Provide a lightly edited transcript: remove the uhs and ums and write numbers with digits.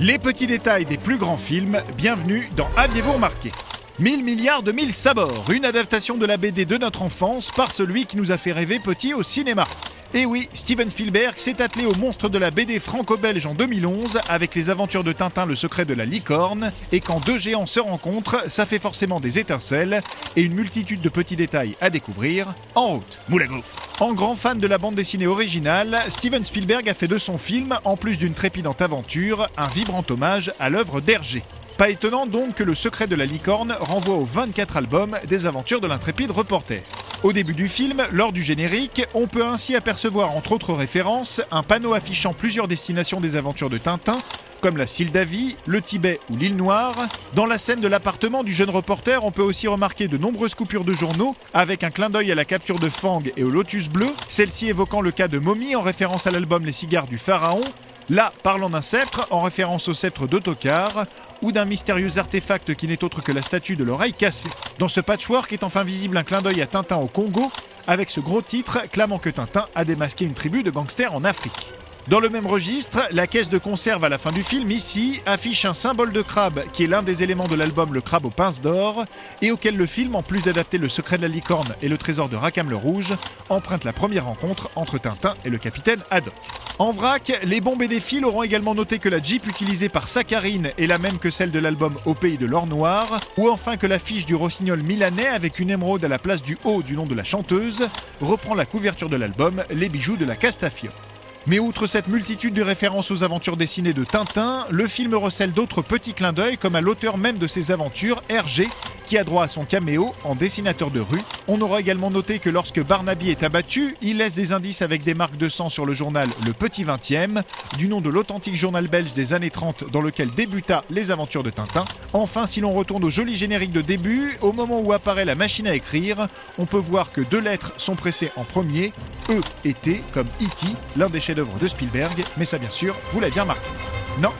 Les petits détails des plus grands films, bienvenue dans Aviez-vous remarqué ? 1000 milliards de mille sabords, une adaptation de la BD de notre enfance par celui qui nous a fait rêver petit au cinéma. Et oui, Steven Spielberg s'est attelé au monstre de la BD franco-belge en 2011 avec les aventures de Tintin, le secret de la licorne. Et quand deux géants se rencontrent, ça fait forcément des étincelles et une multitude de petits détails à découvrir. En route, moule à gaufre. En grand fan de la bande dessinée originale, Steven Spielberg a fait de son film, en plus d'une trépidante aventure, un vibrant hommage à l'œuvre d'Hergé. Pas étonnant donc que le secret de la licorne renvoie aux 24 albums des aventures de l'intrépide reporter. Au début du film, lors du générique, on peut ainsi apercevoir entre autres références un panneau affichant plusieurs destinations des aventures de Tintin, comme la Sildavie, le Tibet ou l'île Noire. Dans la scène de l'appartement du jeune reporter, on peut aussi remarquer de nombreuses coupures de journaux, avec un clin d'œil à la capture de Fang et au lotus bleu, celle-ci évoquant le cas de Mommy en référence à l'album Les cigares du pharaon, là parlant d'un sceptre en référence au sceptre d'Ottokar, ou d'un mystérieux artefact qui n'est autre que la statue de l'oreille cassée. Dans ce patchwork est enfin visible un clin d'œil à Tintin au Congo, avec ce gros titre clamant que Tintin a démasqué une tribu de gangsters en Afrique. Dans le même registre, la caisse de conserve à la fin du film, ici, affiche un symbole de crabe qui est l'un des éléments de l'album Le Crabe aux pinces d'or, et auquel le film, en plus d'adapter Le secret de la licorne et le trésor de Rackham le Rouge, emprunte la première rencontre entre Tintin et le capitaine Haddock. En vrac, les bons BD-philes auront également noté que la Jeep utilisée par Sakharine est la même que celle de l'album Au pays de l'or noir, ou enfin que l'affiche du rossignol milanais avec une émeraude à la place du O du nom de la chanteuse reprend la couverture de l'album Les bijoux de la Castafiore. Mais outre cette multitude de références aux aventures dessinées de Tintin, le film recèle d'autres petits clins d'œil comme à l'auteur même de ses aventures, Hergé, qui a droit à son caméo en dessinateur de rue. On aura également noté que lorsque Barnaby est abattu, il laisse des indices avec des marques de sang sur le journal Le Petit 20e, du nom de l'authentique journal belge des années 30 dans lequel débuta les aventures de Tintin. Enfin, si l'on retourne au joli générique de début, au moment où apparaît la machine à écrire, on peut voir que deux lettres sont pressées en premier, E et T, comme E.T., l'un des chefs-d'œuvre de Spielberg, mais ça bien sûr, vous l'avez bien remarqué. Non,